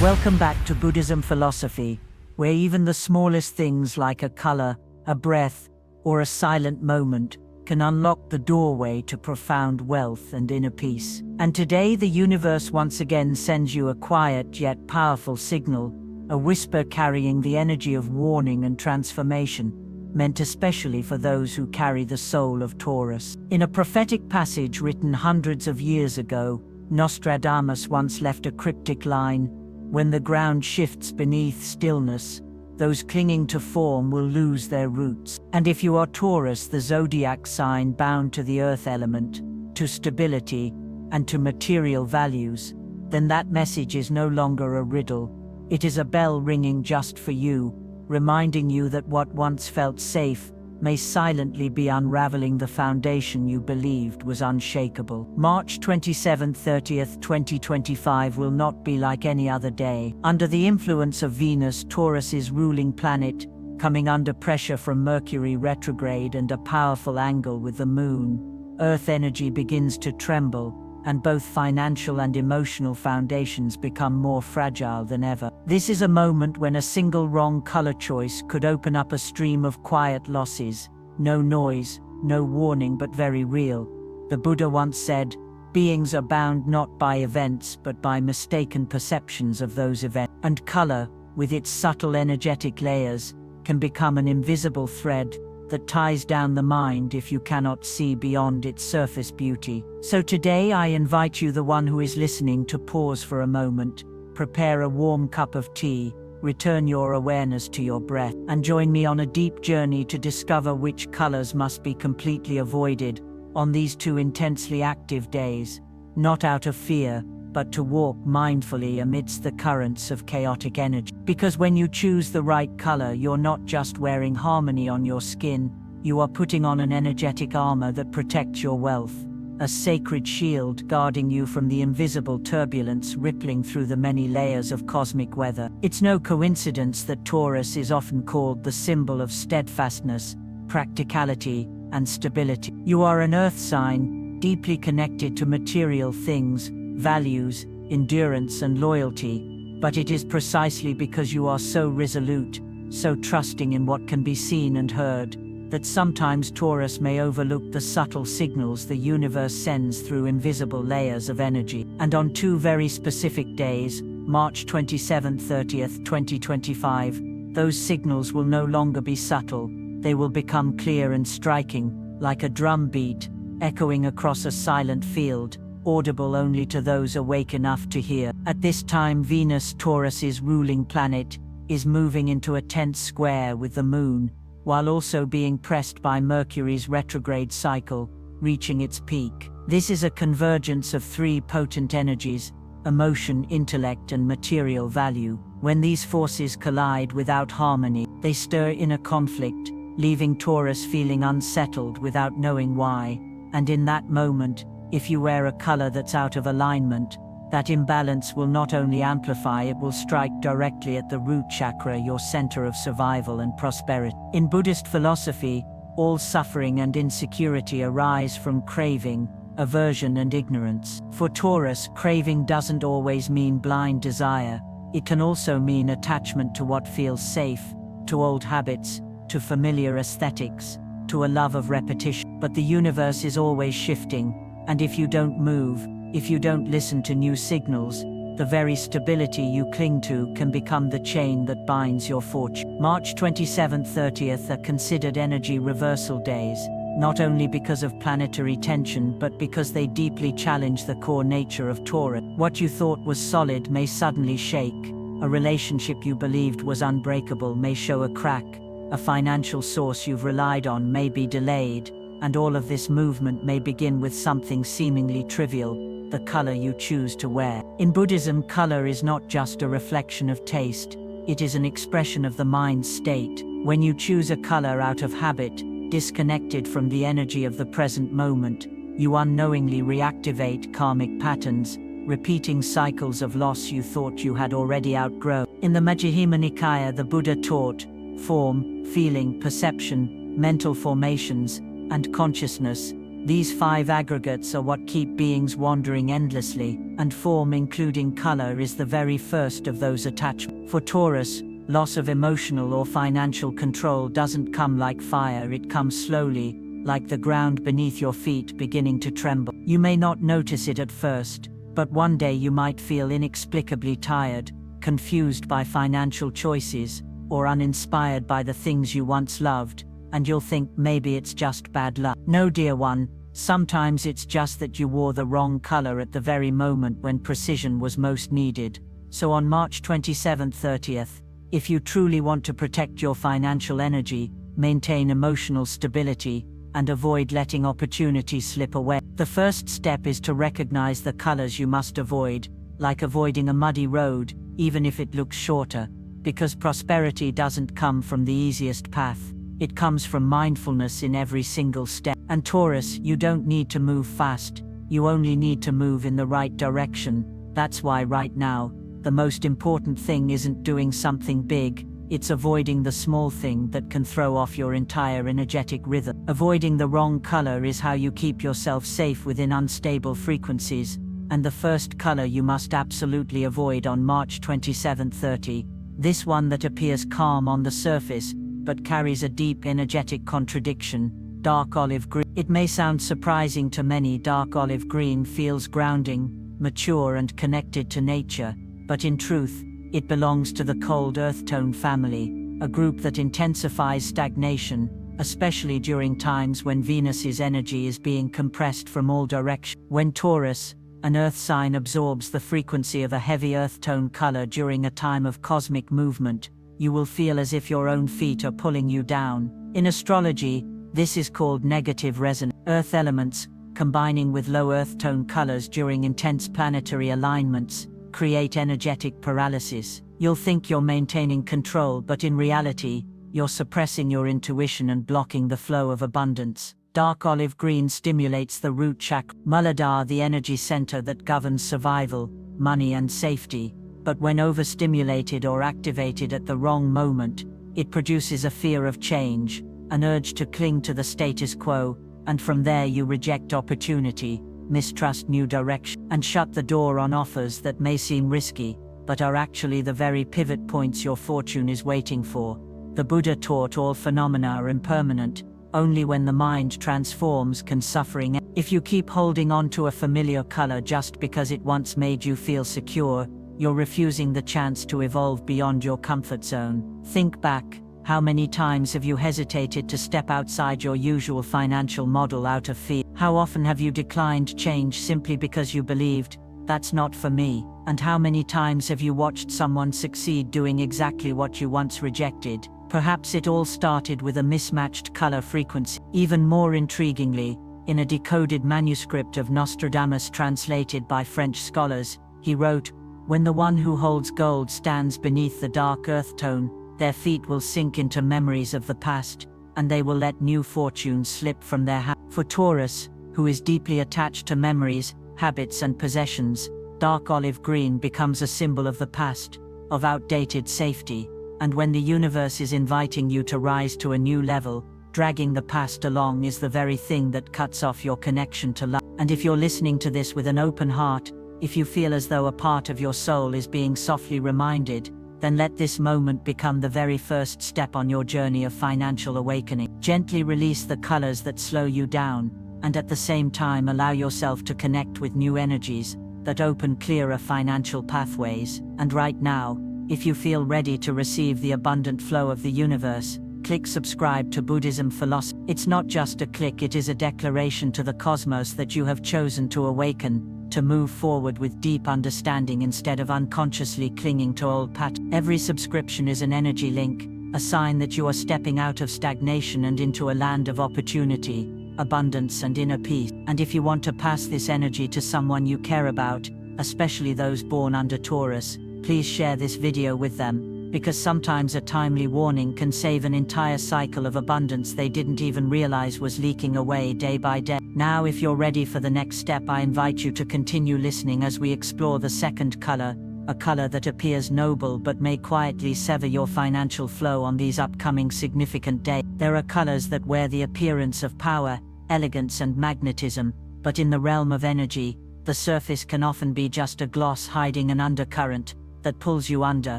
Welcome back to Buddhism philosophy, where even the smallest things like a color, a breath, or a silent moment can unlock the doorway to profound wealth and inner peace. And today the universe once again sends you a quiet yet powerful signal, a whisper carrying the energy of warning and transformation, meant especially for those who carry the soul of Taurus. In a prophetic passage written hundreds of years ago, Nostradamus once left a cryptic line: "When the ground shifts beneath stillness, those clinging to form will lose their roots." And if you are Taurus, the zodiac sign bound to the earth element, to stability, and to material values, then that message is no longer a riddle. It is a bell ringing just for you, reminding you that what once felt safe may silently be unraveling the foundation you believed was unshakable. March 27-30, 2025 will not be like any other day. Under the influence of Venus, Taurus's ruling planet, coming under pressure from Mercury retrograde and a powerful angle with the Moon, Earth energy begins to tremble, and both financial and emotional foundations become more fragile than ever. This is a moment when a single wrong color choice could open up a stream of quiet losses. No noise, no warning, but very real. The Buddha once said, "Beings are bound not by events but by mistaken perceptions of those events." And color, with its subtle energetic layers, can become an invisible thread that ties down the mind if you cannot see beyond its surface beauty. So today I invite you, the one who is listening, to pause for a moment, prepare a warm cup of tea, return your awareness to your breath, and join me on a deep journey to discover which colors must be completely avoided on these two intensely active days, not out of fear, but to walk mindfully amidst the currents of chaotic energy. Because when you choose the right color, you're not just wearing harmony on your skin, you are putting on an energetic armor that protects your wealth, a sacred shield guarding you from the invisible turbulence rippling through the many layers of cosmic weather. It's no coincidence that Taurus is often called the symbol of steadfastness, practicality, and stability. You are an earth sign, deeply connected to material things, values, endurance, and loyalty, but it is precisely because you are so resolute, so trusting in what can be seen and heard, that sometimes Taurus may overlook the subtle signals the universe sends through invisible layers of energy. And on two very specific days, March 27-30, 2025, those signals will no longer be subtle, they will become clear and striking, like a drum beat, echoing across a silent field, audible only to those awake enough to hear. At this time, Venus, Taurus's ruling planet, is moving into a tense square with the Moon, while also being pressed by Mercury's retrograde cycle, reaching its peak. This is a convergence of three potent energies: emotion, intellect, and material value. When these forces collide without harmony, they stir inner conflict, leaving Taurus feeling unsettled without knowing why. And in that moment, if you wear a color that's out of alignment, that imbalance will not only amplify, it will strike directly at the root chakra, your center of survival and prosperity. In Buddhist philosophy, all suffering and insecurity arise from craving, aversion, and ignorance. For Taurus, craving doesn't always mean blind desire. It can also mean attachment to what feels safe, to old habits, to familiar aesthetics, to a love of repetition. But the universe is always shifting, and if you don't move, if you don't listen to new signals, the very stability you cling to can become the chain that binds your fortune. March 27-30 are considered energy reversal days, not only because of planetary tension but because they deeply challenge the core nature of Taurus. What you thought was solid may suddenly shake. A relationship you believed was unbreakable may show a crack. A financial source you've relied on may be delayed. And all of this movement may begin with something seemingly trivial: the color you choose to wear. In Buddhism, color is not just a reflection of taste, it is an expression of the mind's state. When you choose a color out of habit, disconnected from the energy of the present moment, you unknowingly reactivate karmic patterns, repeating cycles of loss you thought you had already outgrown. In the Majjhima Nikaya, the Buddha taught form, feeling, perception, mental formations, and consciousness. These five aggregates are what keep beings wandering endlessly, and form including color is the very first of those attachments. For Taurus, loss of emotional or financial control doesn't come like fire, it comes slowly, like the ground beneath your feet beginning to tremble. You may not notice it at first, but one day you might feel inexplicably tired, confused by financial choices, or uninspired by the things you once loved, and you'll think maybe it's just bad luck. No, dear one, sometimes it's just that you wore the wrong color at the very moment when precision was most needed. So on March 27-30th, if you truly want to protect your financial energy, maintain emotional stability, and avoid letting opportunities slip away, the first step is to recognize the colors you must avoid, like avoiding a muddy road, even if it looks shorter, because prosperity doesn't come from the easiest path. It comes from mindfulness in every single step. And Taurus, you don't need to move fast, you only need to move in the right direction. That's why right now, the most important thing isn't doing something big, it's avoiding the small thing that can throw off your entire energetic rhythm. Avoiding the wrong color is how you keep yourself safe within unstable frequencies, and the first color you must absolutely avoid on March 27-30, this one that appears calm on the surface, but carries a deep energetic contradiction, dark olive green. It may sound surprising to many, dark olive green feels grounding, mature and connected to nature, but in truth, it belongs to the cold earth tone family, a group that intensifies stagnation, especially during times when Venus's energy is being compressed from all directions. When Taurus, an earth sign, absorbs the frequency of a heavy earth tone color during a time of cosmic movement, you will feel as if your own feet are pulling you down. In astrology, this is called negative resonance. Earth elements, combining with low earth tone colors during intense planetary alignments, create energetic paralysis. You'll think you're maintaining control, but in reality, you're suppressing your intuition and blocking the flow of abundance. Dark olive green stimulates the root chakra, Muladhara, the energy center that governs survival, money and safety. But when overstimulated or activated at the wrong moment, it produces a fear of change, an urge to cling to the status quo, and from there you reject opportunity, mistrust new direction, and shut the door on offers that may seem risky, but are actually the very pivot points your fortune is waiting for. The Buddha taught all phenomena are impermanent, only when the mind transforms can suffering end. If you keep holding on to a familiar color just because it once made you feel secure, you're refusing the chance to evolve beyond your comfort zone. Think back, how many times have you hesitated to step outside your usual financial model out of fear? How often have you declined change simply because you believed, that's not for me? And how many times have you watched someone succeed doing exactly what you once rejected? Perhaps it all started with a mismatched color frequency. Even more intriguingly, in a decoded manuscript of Nostradamus translated by French scholars, he wrote, "When the one who holds gold stands beneath the dark earth tone, their feet will sink into memories of the past, and they will let new fortunes slip from their hands." For Taurus, who is deeply attached to memories, habits and possessions, dark olive green becomes a symbol of the past, of outdated safety, and when the universe is inviting you to rise to a new level, dragging the past along is the very thing that cuts off your connection to life. And if you're listening to this with an open heart, if you feel as though a part of your soul is being softly reminded, then let this moment become the very first step on your journey of financial awakening. Gently release the colors that slow you down, and at the same time allow yourself to connect with new energies that open clearer financial pathways. And right now, if you feel ready to receive the abundant flow of the universe, click subscribe to Buddhism Philosophy. It's not just a click, it is a declaration to the cosmos that you have chosen to awaken, to move forward with deep understanding instead of unconsciously clinging to old patterns. Every subscription is an energy link, a sign that you are stepping out of stagnation and into a land of opportunity, abundance and inner peace. And if you want to pass this energy to someone you care about, especially those born under Taurus, please share this video with them, because sometimes a timely warning can save an entire cycle of abundance they didn't even realize was leaking away day by day. Now, if you're ready for the next step, I invite you to continue listening as we explore the second color, a color that appears noble but may quietly sever your financial flow on these upcoming significant days. There are colors that wear the appearance of power, elegance and magnetism, but in the realm of energy, The surface can often be just a gloss hiding an undercurrent that pulls you under,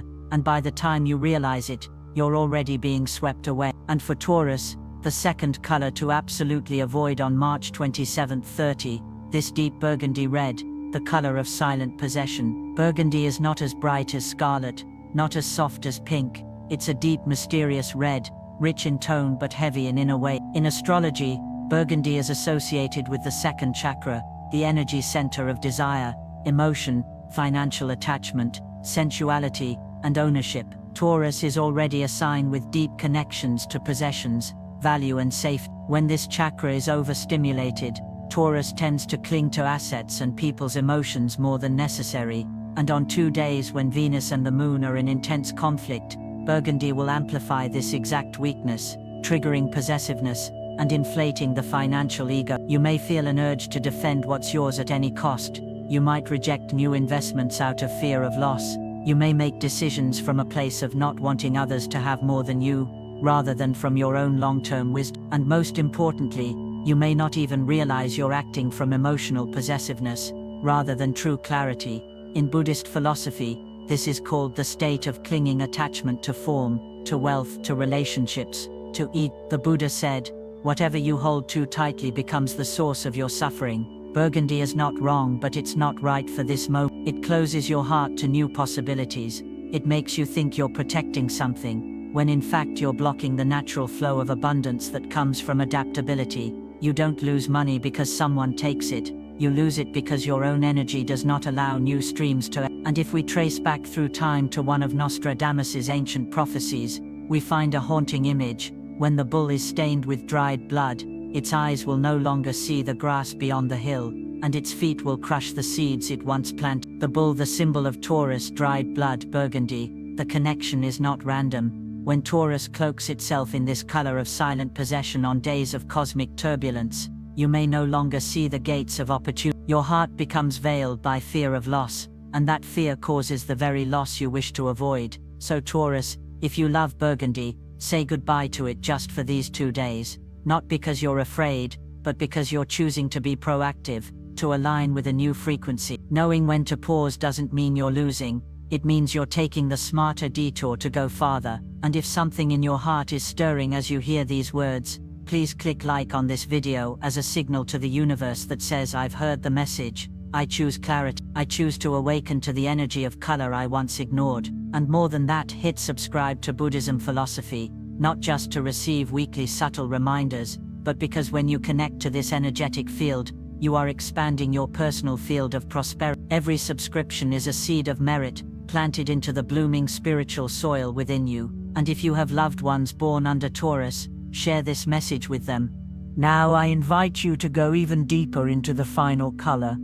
and by the time you realize it, you're already being swept away. And for Taurus, the second color to absolutely avoid on March 27-30, this deep burgundy red, the color of silent possession. Burgundy is not as bright as scarlet, not as soft as pink. It's a deep, mysterious red, rich in tone but heavy in inner weight. In astrology, burgundy is associated with the second chakra, the energy center of desire, emotion, financial attachment, sensuality, and ownership. Taurus is already a sign with deep connections to possessions, value and safety. When this chakra is overstimulated, Taurus tends to cling to assets and people's emotions more than necessary, and on 2 days when Venus and the Moon are in intense conflict, burgundy will amplify this exact weakness, triggering possessiveness and inflating the financial ego. You may feel an urge to defend what's yours at any cost. You might reject new investments out of fear of loss. You may make decisions from a place of not wanting others to have more than you, rather than from your own long-term wisdom. And most importantly, you may not even realize you're acting from emotional possessiveness, rather than true clarity. In Buddhist philosophy, this is called the state of clinging attachment to form, to wealth, to relationships, to ego. The Buddha said, "Whatever you hold too tightly becomes the source of your suffering." Burgundy is not wrong, but it's not right for this moment. It closes your heart to new possibilities. It makes you think you're protecting something, when in fact you're blocking the natural flow of abundance that comes from adaptability. You don't lose money because someone takes it. You lose it because your own energy does not allow new streams to. And if we trace back through time to one of Nostradamus's ancient prophecies, we find a haunting image. When the bull is stained with dried blood, its eyes will no longer see the grass beyond the hill, and its feet will crush the seeds it once planted. The bull, the symbol of Taurus, dried blood, burgundy. The connection is not random. When Taurus cloaks itself in this color of silent possession on days of cosmic turbulence, you may no longer see the gates of opportunity. Your heart becomes veiled by fear of loss, and that fear causes the very loss you wish to avoid. So Taurus, if you love burgundy, say goodbye to it just for these 2 days. Not because you're afraid, but because you're choosing to be proactive, to align with a new frequency. Knowing when to pause doesn't mean you're losing. It means you're taking the smarter detour to go farther. And if something in your heart is stirring as you hear these words, please click like on this video as a signal to the universe that says, I've heard the message. I choose clarity. I choose to awaken to the energy of color I once ignored. And more than that, hit subscribe to Buddhism philosophy, not just to receive weekly subtle reminders, but because when you connect to this energetic field, you are expanding your personal field of prosperity. Every subscription is a seed of merit, planted into the blooming spiritual soil within you. And if you have loved ones born under Taurus, share this message with them. Now I invite you to go even deeper into the final color.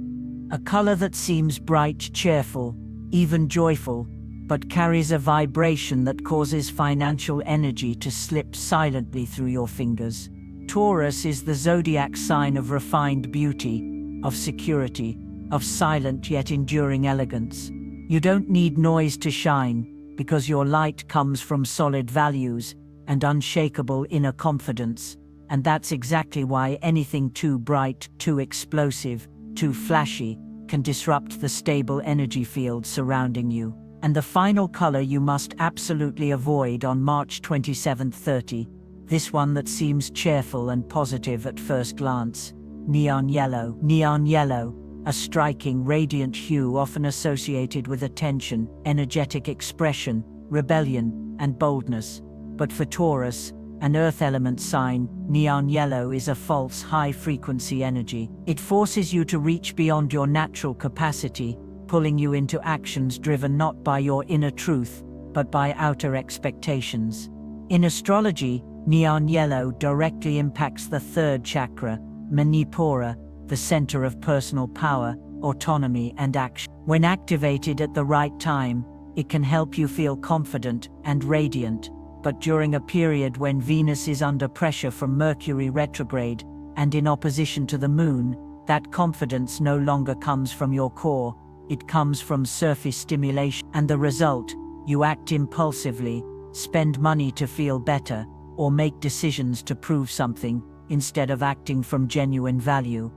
A color that seems bright, cheerful, even joyful, but carries a vibration that causes financial energy to slip silently through your fingers. Taurus is the zodiac sign of refined beauty, of security, of silent yet enduring elegance. You don't need noise to shine, because your light comes from solid values and unshakable inner confidence. And that's exactly why anything too bright, too explosive, too flashy can disrupt the stable energy field surrounding you. And the final color you must absolutely avoid on March 27-30, this one that seems cheerful and positive at first glance. Neon yellow. Neon yellow, a striking, radiant hue often associated with attention, energetic expression, rebellion, and boldness. But for Taurus, an earth element sign, neon yellow is a false, high-frequency energy. It forces you to reach beyond your natural capacity, pulling you into actions driven not by your inner truth, but by outer expectations. In astrology, neon yellow directly impacts the third chakra, Manipura, the center of personal power, autonomy, and action. When activated at the right time, it can help you feel confident and radiant. But during a period when Venus is under pressure from Mercury retrograde and in opposition to the Moon, that confidence no longer comes from your core. It comes from surface stimulation. And the result, you act impulsively, spend money to feel better, or make decisions to prove something, instead of acting from genuine value.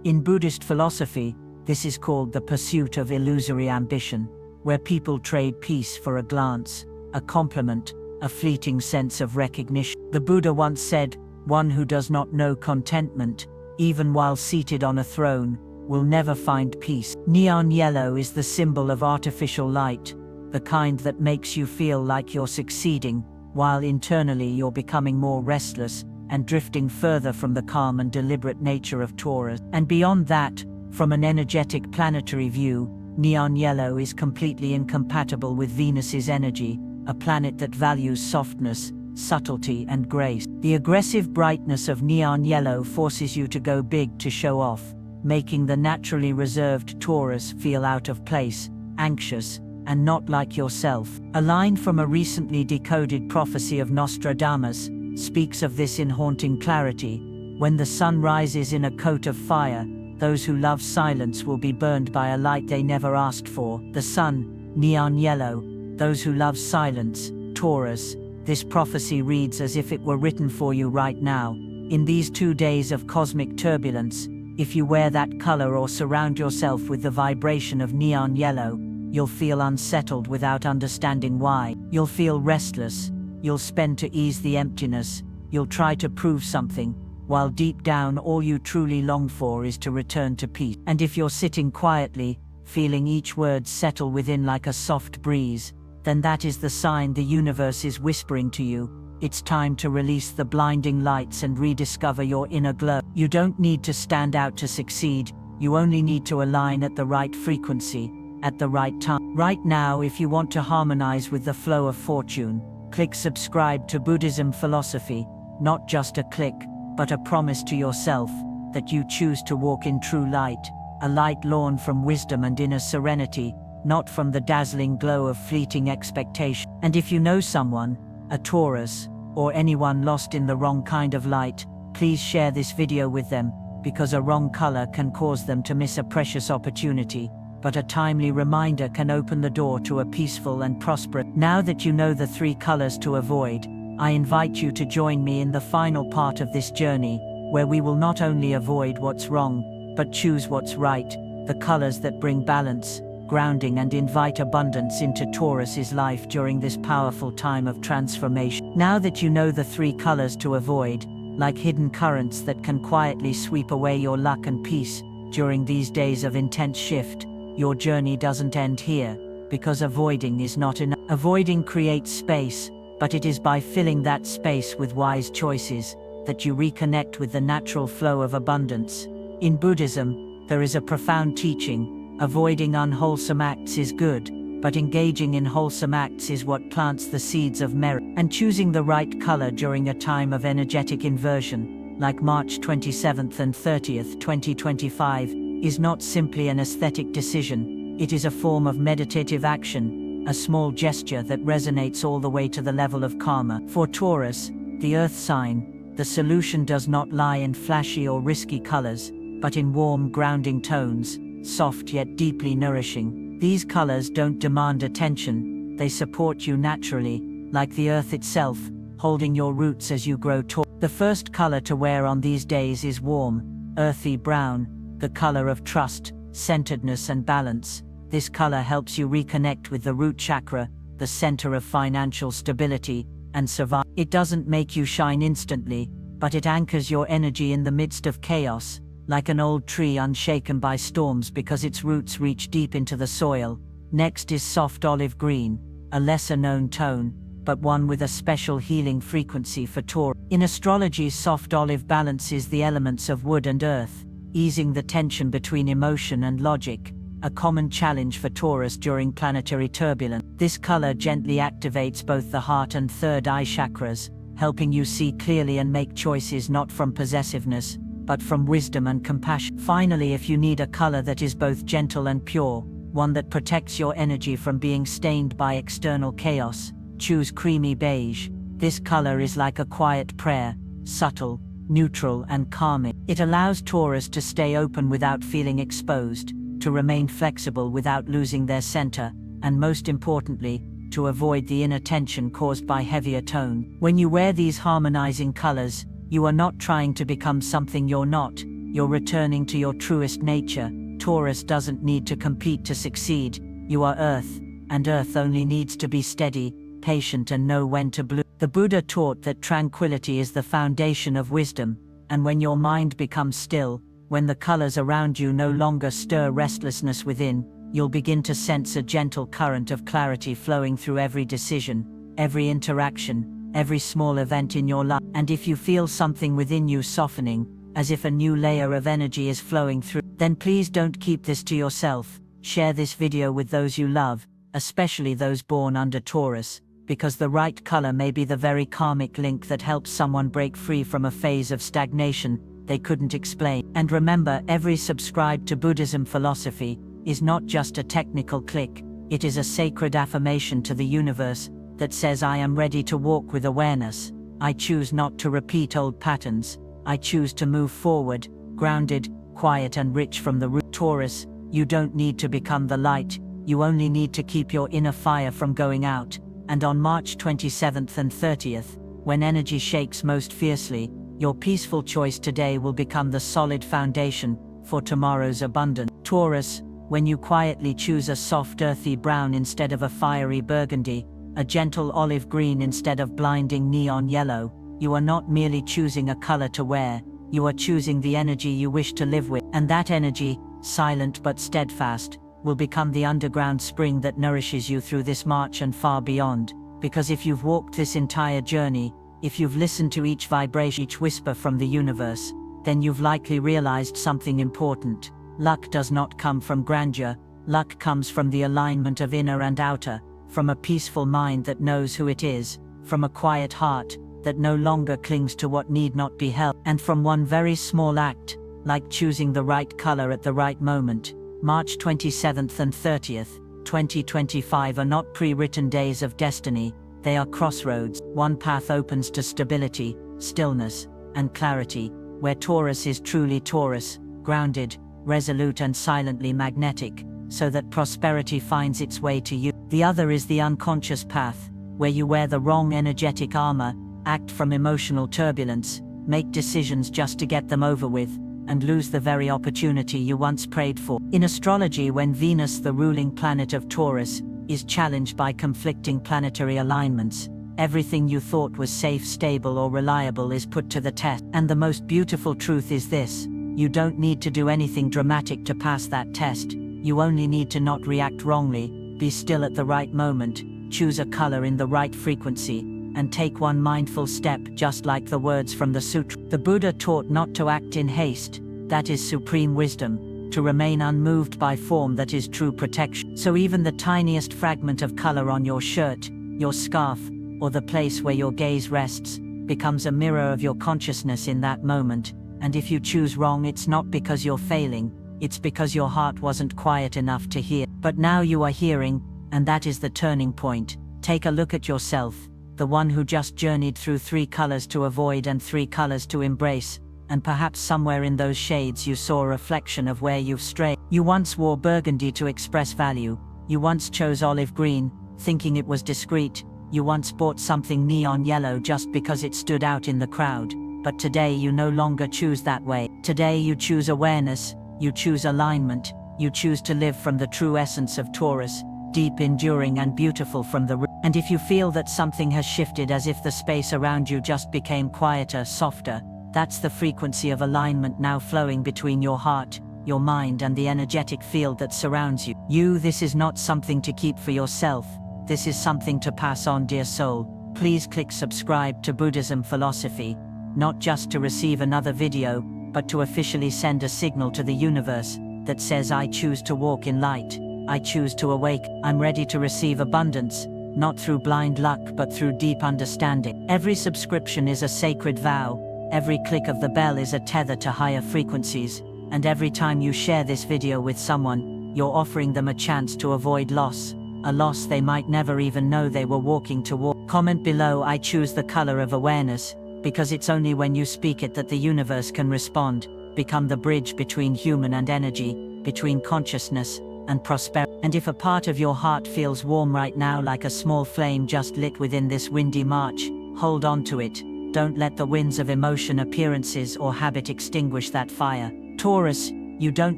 In Buddhist philosophy, This is called the pursuit of illusory ambition, where people trade peace for a glance, a compliment, a fleeting sense of recognition. The Buddha once said, "One who does not know contentment, even while seated on a throne, will never find peace." Neon yellow is the symbol of artificial light, the kind that makes you feel like you're succeeding, while internally you're becoming more restless and drifting further from the calm and deliberate nature of Taurus. And beyond that, from an energetic planetary view, neon yellow is completely incompatible with Venus's energy, a planet that values softness, subtlety, and grace. The aggressive brightness of neon yellow forces you to go big to show off, making the naturally reserved Taurus feel out of place, anxious, and not like yourself. A line from a recently decoded prophecy of Nostradamus speaks of this in haunting clarity. When the sun rises in a coat of fire, those who love silence will be burned by a light they never asked for. The sun, neon yellow, those who love silence, Taurus. This prophecy reads as if it were written for you right now. In these 2 days of cosmic turbulence, if you wear that color or surround yourself with the vibration of neon yellow, you'll feel unsettled without understanding why. You'll feel restless. You'll spend to ease the emptiness. You'll try to prove something, while deep down all you truly long for is to return to peace. And if you're sitting quietly, feeling each word settle within like a soft breeze, then that is the sign the universe is whispering to you. It's time to release the blinding lights and rediscover your inner glow. You don't need to stand out to succeed. You only need to align at the right frequency, at the right time. Right now, if you want to harmonize with the flow of fortune, click subscribe to Buddhism Philosophy. Not just a click, but a promise to yourself that you choose to walk in true light, a light born from wisdom and inner serenity, not from the dazzling glow of fleeting expectation. And if you know someone, a Taurus, or anyone lost in the wrong kind of light, please share this video with them, because a wrong color can cause them to miss a precious opportunity, but a timely reminder can open the door to a peaceful and prosperous. Now that you know the 3 colors to avoid, I invite you to join me in the final part of this journey, where we will not only avoid what's wrong, but choose what's right, the colors that bring balance, grounding, and invite abundance into Taurus's life during this powerful time of transformation. Now that you know the 3 colors to avoid, like hidden currents that can quietly sweep away your luck and peace during these days of intense shift, your journey doesn't end here, because avoiding is not enough. Avoiding creates space, but it is by filling that space with wise choices that you reconnect with the natural flow of abundance. In Buddhism, there is a profound teaching: avoiding unwholesome acts is good, but engaging in wholesome acts is what plants the seeds of merit. And choosing the right color during a time of energetic inversion, like March 27th and 30th, 2025, is not simply an aesthetic decision. It is a form of meditative action, a small gesture that resonates all the way to the level of karma. For Taurus, the earth sign, the solution does not lie in flashy or risky colors, but in warm, grounding tones, soft yet deeply nourishing. These colors don't demand attention, they support you naturally, like the earth itself, holding your roots as you grow tall. The first color to wear on these days is warm, earthy brown, the color of trust, centeredness, and balance. This color helps you reconnect with the root chakra, the center of financial stability and survival. It doesn't make you shine instantly, but it anchors your energy in the midst of chaos, like an old tree unshaken by storms because its roots reach deep into the soil. Next is soft olive green, a lesser-known tone, but one with a special healing frequency for Taurus. In astrology, soft olive balances the elements of wood and earth, easing the tension between emotion and logic, a common challenge for Taurus during planetary turbulence. This color gently activates both the heart and third eye chakras, helping you see clearly and make choices not from possessiveness, but from wisdom and compassion. Finally, if you need a color that is both gentle and pure, one that protects your energy from being stained by external chaos, choose creamy beige. This color is like a quiet prayer, subtle, neutral, and calming. It allows Taurus to stay open without feeling exposed, to remain flexible without losing their center, and most importantly, to avoid the inner tension caused by heavier tone. When you wear these harmonizing colors, you are not trying to become something you're not, you're returning to your truest nature, Taurus doesn't need to compete to succeed. You are Earth, and Earth only needs to be steady, patient, and know when to bloom. The Buddha taught that tranquility is the foundation of wisdom, and when your mind becomes still, when the colors around you no longer stir restlessness within, you'll begin to sense a gentle current of clarity flowing through every decision, every interaction, every small event in your life. And if you feel something within you softening, as if a new layer of energy is flowing through, then please don't keep this to yourself. Share this video with those you love, especially those born under Taurus, because the right color may be the very karmic link that helps someone break free from a phase of stagnation they couldn't explain. And remember, every subscribe to Buddhism philosophy is not just a technical click, it is a sacred affirmation to the universe that says, I am ready to walk with awareness. I choose not to repeat old patterns. I choose to move forward, grounded, quiet, and rich from the root. Taurus, you don't need to become the light, you only need to keep your inner fire from going out. And on March 27th and 30th, when energy shakes most fiercely, your peaceful choice today will become the solid foundation for tomorrow's abundance. Taurus, when you quietly choose a soft earthy brown instead of a fiery burgundy, a gentle olive green instead of blinding neon yellow, you are not merely choosing a color to wear, you are choosing the energy you wish to live with. And that energy, silent but steadfast, will become the underground spring that nourishes you through this march and far beyond. Because if you've walked this entire journey, if you've listened to each vibration, each whisper from the universe, then you've likely realized something important. Luck does not come from grandeur, luck comes from the alignment of inner and outer, from a peaceful mind that knows who it is, from a quiet heart that no longer clings to what need not be held, and from one very small act, like choosing the right color at the right moment. March 27th and 30th, 2025 are not pre-written days of destiny, they are crossroads. One path opens to stability, stillness, and clarity, where Taurus is truly Taurus, grounded, resolute, and silently magnetic, so that prosperity finds its way to you. The other is the unconscious path, where you wear the wrong energetic armor, act from emotional turbulence, make decisions just to get them over with, and lose the very opportunity you once prayed for. In astrology, when Venus, the ruling planet of Taurus, is challenged by conflicting planetary alignments, everything you thought was safe, stable, or reliable is put to the test. And the most beautiful truth is this: you don't need to do anything dramatic to pass that test. You only need to not react wrongly, be still at the right moment, choose a color in the right frequency, and take one mindful step, just like the words from the sutra. The Buddha taught not to act in haste, that is supreme wisdom, to remain unmoved by form, that is true protection. So even the tiniest fragment of color on your shirt, your scarf, or the place where your gaze rests, becomes a mirror of your consciousness in that moment. And if you choose wrong, it's not because you're failing, it's because your heart wasn't quiet enough to hear. But now you are hearing, and that is the turning point. Take a look at yourself, the one who just journeyed through 3 colors to avoid and 3 colors to embrace, and perhaps somewhere in those shades you saw a reflection of where you've strayed. You once wore burgundy to express value, you once chose olive green, thinking it was discreet, you once bought something neon yellow just because it stood out in the crowd. But today you no longer choose that way. Today you choose awareness, you choose alignment, you choose to live from the true essence of Taurus, deep, enduring, and beautiful from the root. And if you feel that something has shifted, as if the space around you just became quieter, softer, that's the frequency of alignment now flowing between your heart, your mind, and the energetic field that surrounds you. This is not something to keep for yourself, this is something to pass on, dear soul. Please click subscribe to Buddhism philosophy, not just to receive another video, but to officially send a signal to the universe that says, I choose to walk in light, I choose to awake, I'm ready to receive abundance, not through blind luck but through deep understanding. Every subscription is a sacred vow, every click of the bell is a tether to higher frequencies, and every time you share this video with someone, you're offering them a chance to avoid loss, a loss they might never even know they were walking toward. Comment below, I choose the color of awareness, because it's only when you speak it that the universe can respond. Become the bridge between human and energy, between consciousness and prosperity. And if a part of your heart feels warm right now, like a small flame just lit within this windy March, hold on to it. Don't let the winds of emotion, appearances, or habit extinguish that fire. Taurus, you don't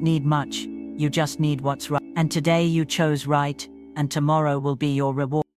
need much, You just need what's right. And today you chose right, and tomorrow will be your reward.